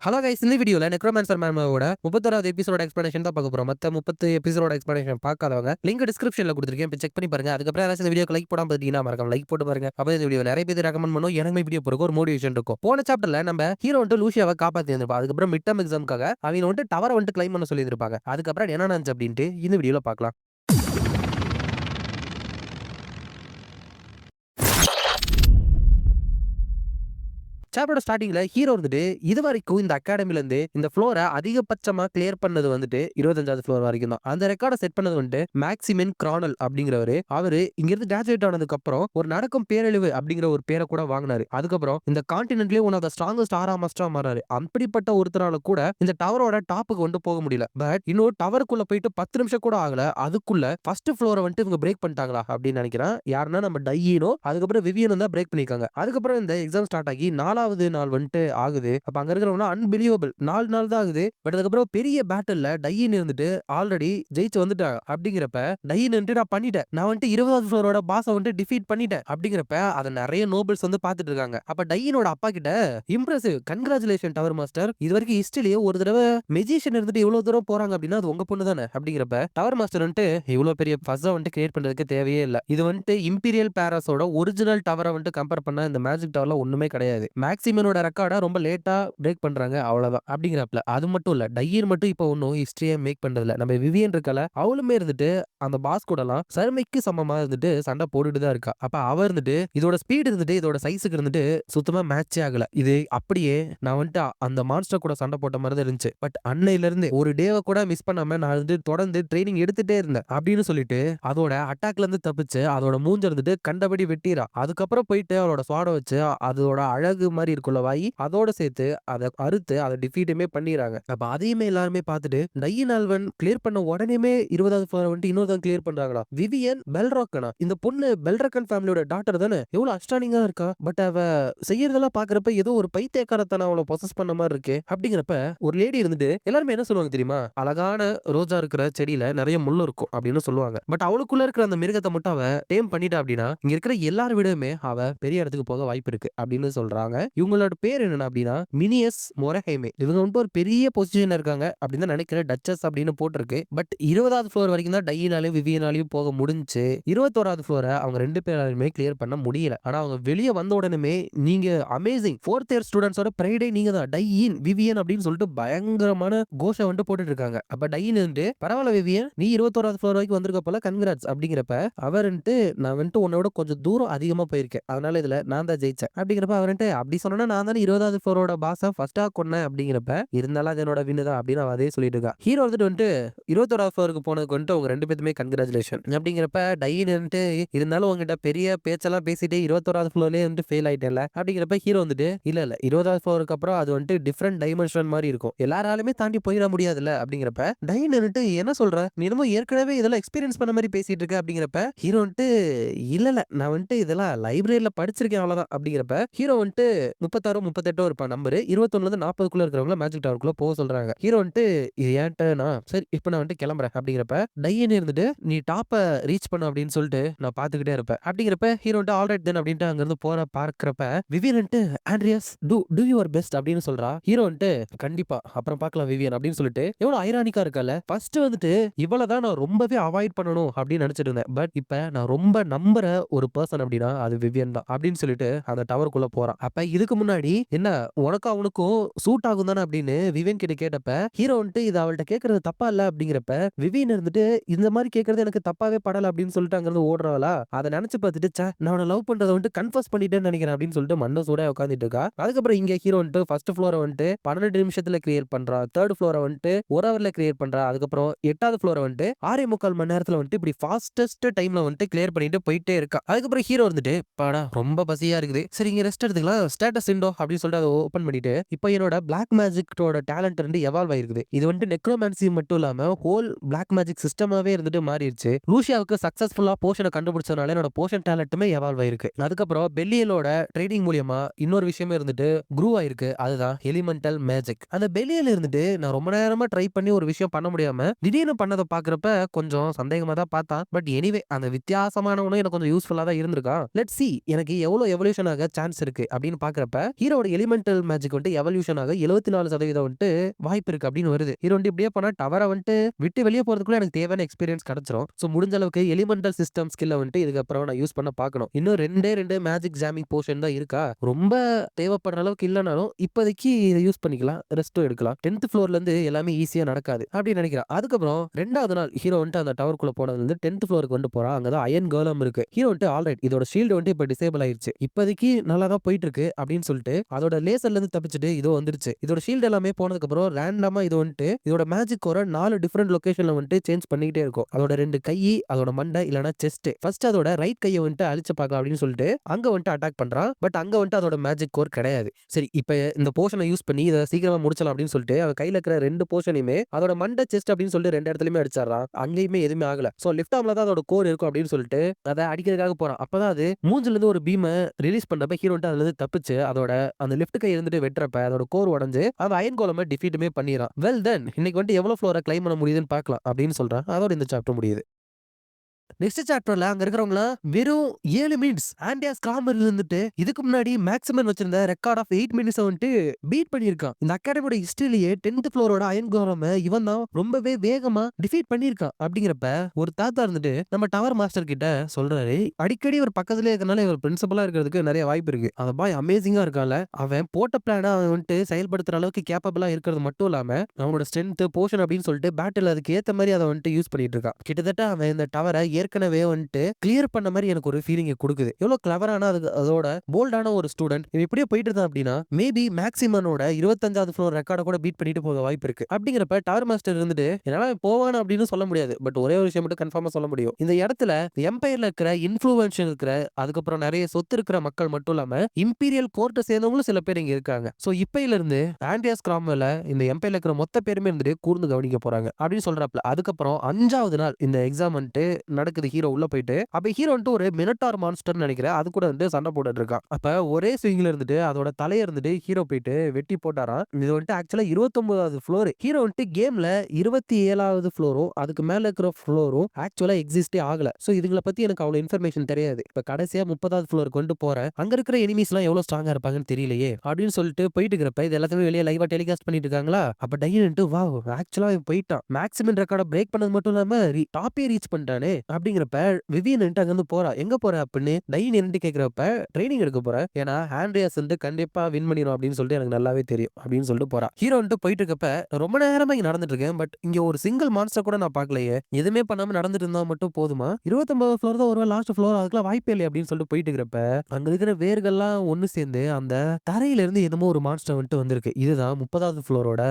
Hello guys, இந்த வீடியோல நெக்ரோமான்சர் மேமோட 31வது எபிசோட எக்ஸ்பிளனேஷன் தான் பார்க்க போறோம். மத்த 30 எபிசோட எக்ஸ்பிளனேஷன் பார்க்காதவங்க லிங்க் டிஸ்கிரிப்ஷன்ல கொடுத்துருக்கேன், போய் செக் பண்ணி பாருங்க. அதுக்கப்புறம் யாராச்சும் இந்த வீடியோக்கு லைக் போடாம பார்த்தீங்கன்னா மறக்காம லைக் போட்டு பாருங்க. அப்போ இந்த வீடியோ நிறைய பேர் ரெக்கமெண்ட் பண்ணும், எனக்கு வீடியோ போறதுக்கு ஒரு மோட்டிவேஷன் இருக்கும். போன சாப்டர்ல நம்ம ஹீரோ வந்துட்டு லூசியாவை காப்பாத்தி இருந்திருப்பா. அதுக்கப்புறம் மிட் டர்ம் எக்ஸாமுக்காக அவங்க வந்துட்டு டவரை வந்துட்டு கிளைம் பண்ண சொல்லி இருப்பாங்க. அதுக்கப்புறம் என்ன நடந்துச்சு அப்படின்ட்டு இந்த வீடியோல பார்க்கலாம். சாப்டரோட ஸ்டார்டிங்ல ஹீரோ வந்துட்டு இது வரைக்கும் இந்த அகாடமில இருந்து இந்த ஃப்ளோரை அதிகபட்சமா கிளியர் பண்ணது வந்துட்டு 25வது ஃப்ளோர் வரைக்கும் தான். அந்த ரெக்கார்டை செட் பண்ணது வந்துட்டு மேக்சிமின் கிரானல் அப்படிங்கிறவரு. அவரு இங்க இருந்து கிராஜுவேட் ஆனதுக்கு அப்புறம் ஒரு நடக்கும் பேரழிவு அப்படிங்கிற ஒரு பேரை கூட வாங்கினாரு. அதுக்கப்புறம் இந்த கான்டினென்ட்லயே ஒன் ஆஃப் த ஸ்ட்ராங்கஸ்ட் ஆராமஸ்டா மாறாரு. அப்படிப்பட்ட ஒருத்தரால கூட இந்த டவரோட டாப்புக்கு வந்து போக முடியல. பட் இன்னொரு டவருக்குள்ள போயிட்டு 10 நிமிஷம் கூட ஆகல, அதுக்குள்ள ஃபர்ஸ்ட் ஃப்ளோரை வந்துட்டு இவங்க பிரேக் பண்ணிட்டாங்களா அப்படின்னு நினைக்கிறேன். யாருன்னா நம்ம டையினோ அதுக்கப்புறம் விவியனும் தான் பிரேக் பண்ணிருக்காங்க. அதுக்கப்புறம் இந்த எக்ஸாம் ஸ்டார்ட் ஆகி 4வது நாள் வந்துட்டு ஆகுது. அப்ப அங்க இருக்கிறவங்க அன்பிலீவபிள் 4 நாள் தான் ஆகுது. பட் அதுக்கப்புறம் பெரிய பேட்டில்ல டையின் இருந்துட்டு ஆல்ரெடி ஜெயிச்சு வந்துட்டாங்க. அப்படிங்கிறப்ப டையின் வந்துட்டு நான் பண்ணிட்டேன், நான் வந்துட்டு 20வது ஃப்ளோரோட பாஸை வந்துட்டு டிஃபீட் பண்ணிட்டேன் அப்படிங்கிறப்ப அதை நிறைய நோபல்ஸ் வந்து பார்த்துட்டு இருக்காங்க. அப்ப டையினோட அப்பா கிட்ட இம்ப்ரெசிவ் கங்க்ராச்சுலேஷன் டவர் மாஸ்டர், இது வரைக்கும் ஹிஸ்டரியிலேயே ஒரு தடவை மெஜிஷியன் இருந்துட்டு இவ்வளவு தூரம் போறாங்க அப்படின்னா அது உங்க பொண்ணு தானே அப்படிங்கிறப்ப டவர் மாஸ்டர் வந்துட்டு இவ்வளவு பெரிய ஃபஸ்ஸை வந்துட்டு கிரியேட் பண்றதுக்கு தேவையே இல்லை. இது வந்துட்டு இம்பீரியல் பேரஸோட ஒரிஜினல் டவரை வந்துட்டு கம்பேர் பண்ண இந்த மேஜிக் டவர்ல ஒண்ணுமே கிடையாது. மேக்ஸிமனோட ரெக்கார்டை ரொம்ப லேட்டா பிரேக் பண்றாங்க, அவ்வளவுதான் அப்படிங்கிறப்ப. அது மட்டும் இல்ல, டையர் மட்டும் இப்போ ஒன்னும் ஹிஸ்டரியை மேக் பண்றதில்ல. நம்ம விவியன் இருக்கல, அவளுமே இருந்துட்டு அந்த பாஸ் கூட எல்லாம் சர்மைக்கு சமமா இருந்துட்டு சண்டை போட்டுட்டு தான் இருக்கா. அப்ப அவ இருந்துட்டு இதோட ஸ்பீட் இருந்துட்டு இதோட சைஸுக்கு இருந்துட்டு சுத்தமா மேட்சே ஆகல. இது அப்படியே நான் வந்துட்டு அந்த மான்ஸ்டர் கூட சண்டை போட்ட மாதிரி தான் இருந்துச்சு. பட் அன்னையில இருந்து ஒரு டேவை கூட மிஸ் பண்ணாம நான் வந்து தொடர்ந்து ட்ரைனிங் எடுத்துட்டே இருந்தேன் அப்படின்னு சொல்லிட்டு அதோட அட்டாக்ல இருந்து தப்பிச்சு அதோட மூஞ்ச இருந்துட்டு கண்டபடி வெட்டிரா. அதுக்கப்புறம் போயிட்டு அவளோட ஸ்வாட வச்சு அதோட அழகு மாதிரி இருக்குள்ள வாய் அதோட சேர்த்து அதை அறுத்து அதை டிஃபீட்டுமே பண்ணிடுறாங்க. அப்ப அதையுமே எல்லாருமே பார்த்துட்டு டையின் ஆல்வன் கிளியர் பண்ண உடனேமே 20வது ஃப்ளோரை வந்துட்டு இன்னொரு கிளியர் பண்றாங்களா. விவியன் பெல்ராக்கனா, இந்த பொண்ணு பெல்ராக்கன் ஃபேமிலியோட டாட்டர் தானே, எவ்வளவு அஸ்டானிங்கா இருக்கா. பட் அவ செய்யறதெல்லாம் பாக்குறப்ப ஏதோ ஒரு பைத்தியக்காரத்தன அவளை பொசஸ் பண்ண மாதிரி இருக்கு. அப்படிங்கிறப்ப ஒரு லேடி இருந்துட்டு எல்லாருமே என்ன சொல்லுவாங்க தெரியுமா, அழகான ரோஜா இருக்கிற செடியில நிறைய முள்ளு இருக்கும் அப்படின்னு சொல்லுவாங்க. பட் அவளுக்குள்ள இருக்கிற அந்த மிருகத்தை மட்டும் அவ டேம் பண்ணிட்டா அப்படின்னா இங்க இருக்கிற எல்லார விடவுமே அவ பெரிய இடத்துக்கு போக வாய்ப்பு இருக்கு அப்படின்னு சொல்றாங்க. இவங்களோட பேர் என்னன்னா அப்படின்னா மினியஸ் மொரஹைமே. இவங்க வந்துட்டு ஒரு பெரிய பொசிஷன்ல இருக்காங்க அப்படின்னு தான் நினைக்கிறேன். டச்சஸ் அப்படின்னு போட்டிருக்கு. பட் 20வது ஃப்ளோர் வரைக்கும் தான் டையினாலையும் விவியனாலையும் போக முடிஞ்சு. 21வது ஃப்ளோரை அவங்க ரெண்டு பேராலுமே கிளியர் பண்ண முடியல. ஆனா அவங்க வெளியே வந்த உடனே நீங்க அமேசிங் 4th இயர் ஸ்டூடெண்ட்ஸோட பிரைடே நீங்க தான், டையின் விவியன் அப்படின்னு சொல்லிட்டு பயங்கரமான கோஷம் வந்துட்டு போட்டுட்டு இருக்காங்க. அப்ப டையின் வந்து பரவாயில்ல விவியன், நீ 21வது ஃப்ளோர் வரைக்கும் வந்திருக்க போல, கன்கிராட்ஸ் அப்படிங்கிறப்ப அவர் வந்துட்டு நான் வந்துட்டு உன்னோட கொஞ்சம் தூரம் அதிகமா போயிருக்கேன், அதனால இதுல நான் தான் ஜெயிச்சேன் அப்படிங்கிறப்ப அவர் வந்துட்டு அப்படி சொன்னா நான் தானே 20வது ஃப்ளோரோட பாஸா ஃபர்ஸ்டா கொன்னேன் அப்படிங்கிறப்ப இருந்தாலும் அது என்னோட வின்னு தான் அப்படின்னு அதே சொல்லிட்டு இருக்கா. ஹீரோ வந்துட்டு 21வது ஃப்ளோருக்கு போனதுக்கு வந்துட்டு அவங்க ரெண்டு பேருமே கன்கிராச்சுலேஷன் அப்படிங்கிறப்ப டையின் வந்துட்டு இருந்தாலும் உங்ககிட்ட பெரிய பேச்செல்லாம் பேசிட்டு 21வது ஃப்ளோர்லயே வந்துட்டு ஃபெயில் ஆயிட்டேன்ல அப்படிங்கிறப்ப ஹீரோ வந்துட்டு இல்ல 20வது ஃப்ளோருக்கு அப்புறம் அது வந்துட்டு டிஃப்ரெண்ட் டைமென்ஷன் மாதிரி இருக்கும், எல்லாராலுமே தாண்டி போயிட முடியாதுல்ல அப்படிங்கிறப்ப டையின் வந்துட்டு என்ன சொல்ற, நீ என்னமோ ஏற்கனவே இதெல்லாம் எக்ஸ்பீரியன்ஸ் பண்ண மாதிரி பேசிட்டு இருக்க அப்படிங்கிறப்ப ஹீரோ வந்துட்டு இல்ல நான் வந்துட்டு இதெல்லாம் லைப்ரரியில படிச்சிருக்கேன் அவ்வளவுதான் அப்படிங்கிறப்ப ஹீரோ வந்துட்டு 36 38 இருப்பான் நம்பர் 21ல 40க்குள்ள இருக்கிறவங்கள மேஜிக் டவருக்குள்ள போக சொல்றாங்க. ஹீரோ வந்துட்டு இது ஏன்ட்டா சரி இப்போ நான் வந்துட்டு கிளம்புறேன் அப்படிங்கிறப்ப டையின் இருந்துட்டு நீ டாப்பை ரீச் பண்ணு அப்படின்னு சொல்லிட்டு நான் பாத்துக்கிட்டே இருப்பேன் அப்படிங்கிறப்ப ஹீரோ வந்துட்டு ஆல்ரைட் தென் அப்படின்ட்டு அங்க இருந்து போற பார்க்கிறப்ப விவியன் வந்துட்டு ஆண்ட்ரியாஸ் டு யுவர் பெஸ்ட் அப்படின்னு சொல்றா. ஹீரோ வந்துட்டு கண்டிப்பா அப்புறம் பார்க்கலாம் விவியன் அப்படின்னு சொல்லிட்டு எவ்வளவு ஐரானிக்கா இருக்கல. ஃபர்ஸ்ட் வந்துட்டு இவ்வளவுதான் நான் ரொம்பவே அவாய்ட் பண்ணணும் அப்படின்னு நினைச்சிட்டு இருந்தேன். பட் இப்ப நான் ரொம்ப நம்புற ஒரு பர்சன் அப்படின்னா அது விவியன் தான் அப்படின்னு சொல்லிட்டு அந்த டவருக்குள்ள போறான். அப்ப இதுக்கு முன்னாடி என்ன உனக்கும் அவனுக்கும் சூட் ஆகும் தானே அப்படின்னு விவியன் கிட்ட கேட்டப்ப ஹீரோ வந்துட்டு இது அவள்கிட்ட கேட்கறது தப்பா இல்ல அப்படிங்கிறப்ப விவியன் இருந்துட்டு இந்த மாதிரி கேட்கறது எனக்கு தப்பாவே படல அப்படின்னு சொல்லிட்டு அங்கிருந்து ஓடுறாளா. அதை நினைச்சு பார்த்துட்டு நான் அவனை லவ் பண்றதை வந்துட்டு கன்ஃபர்ஸ் பண்ணிட்டேன்னு நினைக்கிறேன் அப்படின்னு சொல்லிட்டு மண்ட சூட உட்காந்துட்டு இருக்கா. அதுக்கப்புறம் இங்க ஹீரோ வந்துட்டு ஃபர்ஸ்ட் ஃப்ளோரை வந்துட்டு 12 நிமிஷத்துல கிரியேட் பண்றா, தேர்ட் ஃப்ளோரை வந்துட்டு ஒரு ஹவர்ல கிரியேட் பண்றா, அதுக்கப்புறம் 8வது ஃப்ளோரை வந்துட்டு 6.25 மணி நேரத்துல வந்துட்டு இப்படி ஃபாஸ்டஸ்ட் டைம்ல வந்துட்டு கிளியர் பண்ணிட்டு போயிட்டே இருக்கா. அதுக்கப்புறம் ஹீரோ வந்துட்டு பாடா ரொம்ப பசியா இருக்குது, சரி இங்க ரெஸ்ட் எடுத்துக்கலாம், ஸ்டேட்டஸ் விண்டோ அப்படின்னு சொல்லிட்டு அதை ஓபன் பண்ணிட்டு இப்போ என்னோட பிளாக் மேஜிக்கோட டேலண்ட் வந்து எவால்வ் ஆயிருக்குது. இது வந்துட்டு நெக்ரோமான்சி மட்டும் இல்லாம ஹோல் பிளாக் மேஜிக் சிஸ்டமாவே இருந்துட்டு மாறிடுச்சு. லூசியாவுக்கு சக்சஸ்ஃபுல்லா போஷனை கண்டுபிடிச்சதுனால என்னோட போஷன் டேலண்ட்டுமே எவால்வ் ஆயிருக்கு. அதுக்கப்புறம் பெல்லியலோட ட்ரேடிங் மூலியமா இன்னொரு விஷயமே இருந்துட்டு க்ரூ ஆயிருக்கு, அதுதான் எலிமெண்டல் மேஜிக். அந்த பெல்லியல இருந்துட்டு நான் ரொம்ப நேரமா ட்ரை பண்ணி ஒரு விஷயம் பண்ண முடியாம திடீர்னு பண்ணதை பாக்குறப்ப கொஞ்சம் சந்தேகமா தான் பார்த்தா. பட் எனிவே அந்த வித்தியாசமானவனும் எனக்கு கொஞ்சம் யூஸ்ஃபுல்லா தான் இருந்திருக்கா. லெட்ஸ் சி எனக்கு எவ்வளவு எவல்யூஷன் ஆக சான்ஸ் இருக்கு அப்படின்னு பாக்குறப்ப பாக்குறப்ப ஹீரோட எலிமெண்டல் மேஜிக் வந்துட்டு எவல்யூஷன் ஆக 74% வந்துட்டு வாய்ப்பு இருக்கு அப்படின்னு வருது. ஹீரோ வந்து இப்படியே போனா டவரை வந்துட்டு விட்டு வெளியே போறதுக்குள்ள எனக்கு தேவையான எக்ஸ்பீரியன்ஸ் கிடைச்சிரும். சோ முடிஞ்ச அளவுக்கு எலிமெண்டல் சிஸ்டம் ஸ்கில்ல வந்துட்டு இதுக்கப்புறம் நான் யூஸ் பண்ண பார்க்கணும். இன்னும் ரெண்டு மேஜிக் ஜாமிங் போர்ஷன் தான் இருக்கா, ரொம்ப தேவைப்படுற அளவுக்கு இல்லைனாலும் இப்போதைக்கு இதை யூஸ் பண்ணிக்கலாம், ரெஸ்ட்டும் எடுக்கலாம். 10th ஃப்ளோர்ல இருந்து எல்லாமே ஈஸியா நடக்காது அப்படின்னு நினைக்கிறேன். அதுக்கப்புறம் 2வது நாள் ஹீரோ வந்துட்டு அந்த டவருக்குள்ள போனது வந்து 10th ஃப்ளோருக்கு வந்து போறான். அங்கதான் அயன் கோலம் இருக்கு. ஹீரோ வந்துட்டு ஆல்ரைட் இதோட ஷீல்டு வந்துட்டு இப்ப டிசேபிள் ஆயிருச்சு, இப்போதைக்கு நல்லா தான் போயிட்டு இருக்கு அப்படின்னு சொல்லிட்டு அதோட லேசர்ல இருந்து தப்பிச்சுட்டு இதோ வந்துருச்சு. இதோட ஷீல்டு எல்லாமே போனதுக்கு அப்புறம் ரேண்டமா இது வந்துட்டு இதோட மேஜிக் ஒரு 4 டிஃபரெண்ட் லொகேஷன்ல வந்துட்டு சேஞ்ச் பண்ணிக்கிட்டே இருக்கும். அதோட 2 கை, அதோட மண்டை இல்லனா செஸ்ட். ஃபர்ஸ்ட் அதோட ரைட் கையை வந்துட்டு அழிச்சு பார்க்கலாம் அப்படின்னு சொல்லிட்டு அங்க வந்துட்டு அட்டாக் பண்றான். பட் அங்க வந்துட்டு அதோட மேஜிக் கோர் கிடையாது. சரி இப்ப இந்த போர்ஷனை யூஸ் பண்ணி இதை சீக்கிரமா முடிச்சலாம் அப்படின்னு சொல்லிட்டு அவன் கையில இருக்கிற 2 போர்ஷனையுமே அதோட மண்டை செஸ்ட் அப்படின்னு சொல்லிட்டு 2 இடத்துலயுமே அடிச்சாரான். அங்கேயுமே எதுவுமே ஆகல. சோ லெஃப்ட் ஆர்ம்ல தான் அதோட கோர் இருக்கும் அப்படின்னு சொல்லிட்டு அதை அடிக்கிறதுக்காக போறான். அப்பதான் அது மூஞ்சில இருந்து ஒரு பீமை ரிலீஸ் பண்றப்ப ஹீரோ வந்துட்டு அதுல இருந்து தப்பிச்சு அதோட அந்த லெஃப்ட் கை இருந்துட்டு வெட்டுறப்ப அதோட கோர் உடஞ்சு அவன் அயன் கோலமை டிஃபீட்டுமே பண்ணிறான். வெல் தென் இன்னைக்கு வந்துட்டு எவ்வளவு ஃப்ளோரை கிளைம் பண்ண முடியுதுன்னு பார்க்கலாம் அப்படின்னு சொல்றான். அதோட இந்த சாப்டர் முடியுது. நெக்ஸ்ட் சாப்டர்ல அங்க இருக்கிறவங்க வெறும் 7 மினிட்ஸ் ஆண்டியாஸ் காமர் இருந்துட்டு இதுக்கு முன்னாடி மேக்ஸிமம் வச்சிருந்த ரெக்கார்ட் ஆஃப் 8 மினிட்ஸ் வந்துட்டு பீட் பண்ணிருக்கான். இந்த அகாடமியோட ஹிஸ்டரியிலேயே 10th ஃப்ளோரோட அயன் கோலம இவன் தான் ரொம்பவே வேகமா டிஃபீட் பண்ணிருக்கான். அப்படிங்கிறப்ப ஒரு தாத்தா இருந்துட்டு நம்ம டவர் மாஸ்டர் கிட்ட சொல்றாரு, அடிக்கடி ஒரு பக்கத்துல இருக்கனால இவர் பிரின்சிபலா இருக்கிறதுக்கு நிறைய வாய்ப்பு இருக்கு. அந்த பாய் அமேசிங்கா இருக்கான்ல, அவன் போட்ட பிளான அவன் வந்துட்டு செயல்படுத்துற அளவுக்கு கேப்பபிளா இருக்கிறது மட்டும் இல்லாம அவனோட ஸ்ட்ரென்த் போர்ஷன் அப்படின்னு சொல்லிட்டு பேட்டில் அதுக்கு ஏத்த மாதிரி அதை வந்துட்டு யூஸ் பண்ணிட்டு இருக்கான். கிட்டத்தட்ட அவன் இந்த டவரை ஏற்கனவே வந்துட்டு கிளியர் பண்ண மாதிரி எனக்கு ஒரு ஃபீலிங் கொடுக்குது. எவ்வளவு கிளவரான அதோட போல்டான ஒரு ஸ்டூடெண்ட் இவன் இப்படியே போயிட்டு இருந்தான் அப்படின்னா மேபி மேக்ஸிமனோட 25வது ஃப்ளோர் ரெக்கார்டை கூட பீட் பண்ணிட்டு போக வாய்ப்பு இருக்கு. அப்படிங்கிறப்ப டவர் மாஸ்டர் இருந்துட்டு என்னால போவான அப்படின்னு சொல்ல முடியாது. பட் ஒரே ஒரு விஷயம் மட்டும் கன்ஃபார்மா சொல்ல முடியும், இந்த இடத்துல எம்பையர்ல இருக்கிற இன்ஃப்ளூயன்ஷியல் இருக்கிற அதுக்கப்புறம் நிறைய சொத்து இருக்கிற மக்கள் மட்டும் இல்லாம இம்பீரியல் கோர்ட்டை சேர்ந்தவங்களும் சில பேர் இங்க இருக்காங்க. சோ இப்பையில இருந்து ஆண்டியாஸ் கிராம்வெல்ல இந்த எம்பையர்ல இருக்கிற மொத்த பேருமே இருந்துட்டு கூர்ந்து கவனிக்க போறாங்க அப்படின்னு சொல்றாப்ல. அதுக்கப்புறம் 5வது நாள் இந்த எக்ஸாம் வந்துட்டு நடக்குது. ஹீரோ உள்ள போயிட்டு அப்ப ஹீரோ வந்துட்டு ஒரு மினட்டார் மான்ஸ்டர் நினைக்கிறேன் அது கூட வந்து சண்டை போட்டுட்டு இருக்கான். அப்ப ஒரே ஸ்விங்ல இருந்துட்டு அதோட தலைய இருந்துட்டு ஹீரோ போயிட்டு வெட்டி போட்டாராம். இது வந்துட்டு ஆக்சுவலா 29வது ஃப்ளோர். ஹீரோ வந்துட்டு கேம்ல 27வது ஃப்ளோரும் அதுக்கு மேல இருக்கிற ஃப்ளோரும் ஆக்சுவலா எக்ஸிஸ்டே ஆகல. சோ இதுங்களை பத்தி எனக்கு அவ்வளவு இன்ஃபர்மேஷன் தெரியாது. இப்ப கடைசியா 30வது ஃப்ளோர் கொண்டு போறேன், அங்க இருக்கிற எனிமீஸ் எல்லாம் எவ்வளவு ஸ்ட்ராங்கா இருப்பாங்கன்னு தெரியலையே அப்படின்னு சொல்லிட்டு போயிட்டு இருக்கிறப்ப இது எல்லாத்தையுமே வெளியே லைவா டெலிகாஸ்ட் பண்ணிட்டு இருக்காங்களா. அப்ப டைனன்ட்டு வாவ் ஆக்சுவலா போயிட்டான், மேக்ஸிமம் ரெக்கார்டை பிரேக் பண்ணது மட்டும் இல்லாம டாப்பே ரீச் பண்ணிட்டானே. அப்படிங்கிறப்ப விவியன் அங்க இருந்து போறா. எங்க போற அப்படின்னு டைன் என்ன கேக்குறப்ப ட்ரைனிங் எடுக்க போற, ஏன்னா ஆண்ட்ரியாஸ் வந்து கண்டிப்பா வின் பண்ணிடும் அப்படின்னு சொல்லிட்டு எனக்கு நல்லாவே தெரியும் அப்படின்னு சொல்லிட்டு போறா. ஹீரோ வந்துட்டு போயிட்டு இருக்கப்ப ரொம்ப நேரமா இங்க நடந்துட்டு இருக்கேன், பட் இங்க ஒரு சிங்கிள் மான்ஸ்டர் கூட நான் பார்க்கலையே, எதுவுமே பண்ணாம நடந்துட்டு இருந்தா மட்டும் போதுமா, 29வது ஃப்ளோர் தான் ஒரு லாஸ்ட் ஃப்ளோர், அதுக்கெல்லாம் வாய்ப்பே இல்லை அப்படின்னு சொல்லிட்டு போயிட்டு இருக்கிறப்ப அங்க இருக்கிற வேர்கள்லாம் ஒண்ணு சேர்ந்து அந்த தரையில இருந்து என்னமோ ஒரு மான்ஸ்டர் வந்துட்டு வந்திருக்கு. இதுதான் 30வது ஃப்ளோரோட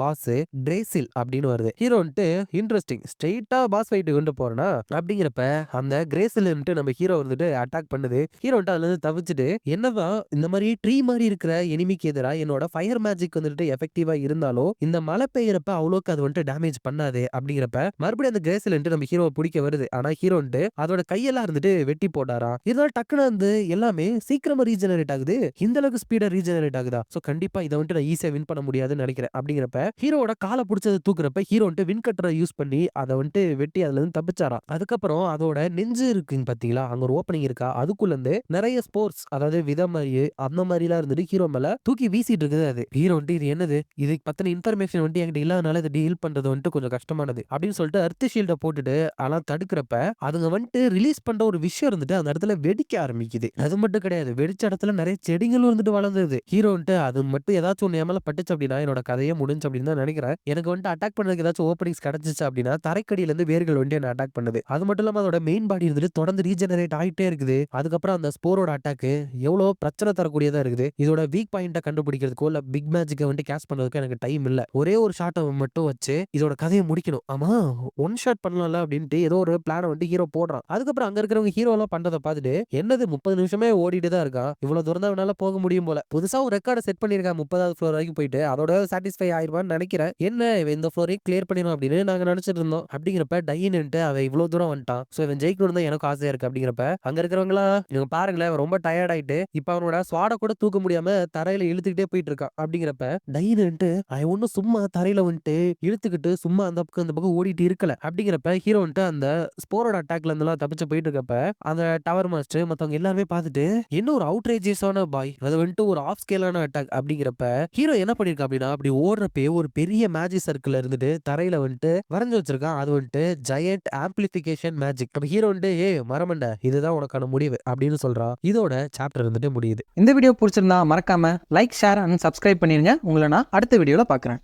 பாஸ் ட்ரேசில் அப்படின்னு வருது. ஹீரோ வந்துட்டு இன்ட்ரெஸ்டிங் ஸ்ட்ரெயிட்டா பாஸ் ஃபைட் கொண்டு போறேனா அப்படிங்கிறப்ப அந்த கிரேசில் நம்ம ஹீரோ வந்துட்டு அட்டாக் பண்ணுது. ஹீரோ வந்துட்டு அதுல இருந்து தவிச்சிட்டு என்னதான் இந்த மாதிரி ட்ரீ மாதிரி இருக்கிற எனிமிக்கு எதிராக என்னோட ஃபயர் மேஜிக் வந்துட்டு எஃபெக்டிவா இருந்தாலும் இந்த மழை பெய்யறப்ப அவ்வளோக்கு அது வந்துட்டு டேமேஜ் பண்ணாது. அப்படிங்கிறப்ப மறுபடியும் அந்த கிரேசில் நம்ம ஹீரோ பிடிக்க வருது. ஆனா ஹீரோ வந்துட்டு அதோட கையெல்லாம் இருந்துட்டு வெட்டி போட்டாராம். இதனால டக்குனு வந்து எல்லாமே சீக்கிரமா ரீஜெனரேட் ஆகுது. இந்த அளவுக்கு ஸ்பீடா ரீஜெனரேட் ஆகுதா, சோ கண்டிப்பா இதை வந்துட்டு நான் ஈஸியா வின் பண்ண முடியாதுன்னு நினைக்கிறேன். அப்படிங்கிறப்ப ஹீரோட காலை பிடிச்சது தூக்குறப்ப ஹீரோ வந்துட்டு வின் கட்டரை யூஸ் பண்ணி அதை வந்துட்டு வெட்டி அதுல இருந்து தப்பிச்சாராம். அதுக்கப்புறம் அதோட நெஞ்சு இருக்குங்க பாத்தீங்களா, அங்க ஒரு ஓப்பனிங் இருக்கா, அதுக்குள்ள இருந்து நிறைய ஸ்போர்ட்ஸ் அதாவது வித மாதிரி அந்த மாதிரி எல்லாம் இருந்துட்டு ஹீரோ மேல தூக்கி வீசிட்டு இருக்குது. அது ஹீரோ வந்துட்டு இது என்னது, இது பத்தின இன்ஃபர்மேஷன் வந்துட்டு என்கிட்ட இல்லாதனால இதை டீல் பண்றது வந்துட்டு கொஞ்சம் கஷ்டமானது அப்படின்னு சொல்லிட்டு அர்த் ஷீல்ட போட்டுட்டு அதெல்லாம் தடுக்கிறப்ப அதுங்க வந்துட்டு ரிலீஸ் பண்ற ஒரு விஷயம் இருந்துட்டு அந்த இடத்துல வெடிக்க ஆரம்பிக்குது. அது மட்டும் கிடையாது, வெடிச்ச இடத்துல நிறைய செடிகளும் வந்துட்டு வளர்ந்தது. ஹீரோ வந்துட்டு அது மட்டும் ஏதாச்சும் ஒண்ணு மேல பட்டுச்சு அப்படின்னா என்னோட கதையே முடிஞ்சு அப்படின்னு தான் நினைக்கிறேன். எனக்கு வந்துட்டு அட்டாக் பண்றதுக்கு ஏதாச்சும் ஓப்பனிங்ஸ் கிடைச்சிச்சு அப்படின்னா தரைக்கடியில இருந்து வேர்கள் வந்துட்டு என்ன அட்டாக் பண்ணுது. அது மட்டும் இல்லாம அதோட மெயின் பாடி இருந்துட்டு தொடர்ந்து ரீஜெனரேட் ஆயிட்டே இருக்குது. அதுக்கப்புறம் அந்த ஸ்போரோட அட்டாக் எவ்வளவு பிரச்சனை தரக்கூடியதா இருக்குது. இதோட வீக் பாயிண்ட கண்டுபிடிக்கிறதுக்கோ இல்ல பிக் மேஜிக்கை வந்து கேஷ் பண்றதுக்கோ எனக்கு டைம் இல்ல. ஒரே ஒரு ஷாட்டை மட்டும் வச்சு இதோட கதையை முடிக்கணும். ஆமா ஒன் ஷாட் பண்ணலாம்ல அப்படின்ட்டு ஏதோ ஒரு பிளான வந்து ஹீரோ போடுறான். அதுக்கப்புறம் அங்க இருக்கிறவங்க ஹீரோ எல்லாம் பண்றதை பார்த்துட்டு என்னது 30 நிமிஷமே ஓடிட்டு தான் இருக்கான், இவ்வளவு தூரம் தான் அவனால போக முடியும் போல, புதுசா ஒரு ரெக்கார்டை செட் பண்ணிருக்கான் 30வது ஃப்ளோர் வரைக்கும் போயிட்டு அதோட சாட்டிஸ்ஃபை ஆயிருவான்னு நினைக்கிறேன். என்ன இந்த ஃப்ளோரையும் கிளியர் பண்ணிடும் அப்படின்னு நாங்க நினைச்சிட்டு இருந்தோம். அப்படிங்கிறப்ப டைன்ட்டு அவ இவ்வளவு தூரம் வந்துட்டான். சோ இவன் ஜெயிக்கணும் தான் எனக்கும் ஆசையா இருக்கு அப்படிங்கிறப்ப அங்க இருக்கிறவங்களாம் இவங்க பாருங்களேன் இவன் ரொம்ப டயர்ட் ஆயிட்டு இப்ப அவனோட ஸ்வாட கூட தூக்க முடியாம தரையில இழுத்துக்கிட்டே போயிட்டு இருக்கான் அப்படிங்கிறப்ப டைனுன்ட்டு அவன் ஒன்னும் சும்மா தரையில வந்துட்டு இழுத்துக்கிட்டு சும்மா அந்த பக்கம் இந்த பக்கம் ஓடிட்டு இருக்கல அப்படிங்கிறப்ப ஹீரோ வந்துட்டு அந்த ஸ்போரோட அட்டாக்ல இருந்தெல்லாம் தப்பிச்சு போயிட்டு இருக்கப்ப அந்த டவர் மாஸ்டர் மத்தவங்க எல்லாருமே பார்த்துட்டு என்ன ஒரு அவுட்ரேஜியஸான பாய் அது வந்துட்டு ஒரு ஆஃப் ஸ்கேலான அட்டாக் அப்படிங்கிறப்ப ஹீரோ என்ன பண்ணிருக்கா அப்படின்னா அப்படி ஓடுறப்பே ஒரு பெரிய மேஜிக் சர்க்கிள் இருந்துட்டு தரையில வந்துட்டு வரைஞ்சு வச்சிருக்கான். அது வந்துட்டு ஜெயண்ட் ஆம்பிளிபிகேஷன் மேஜிக். நம்ம ஹீரோ வந்துட்டு மரமண்ட இதுதான் உனக்கான முடிவு அப்படின்னு சொல்றான். இதோட சாப்டர் வந்துட்டு முடியுது. இந்த வீடியோ பிடிச்சிருந்தா மறக்காம லைக் ஷேர் அண்ட் சப்ஸ்கிரைப் பண்ணிருங்க. உங்களை நான் அடுத்த வீடியோல பார்க்குறேன்.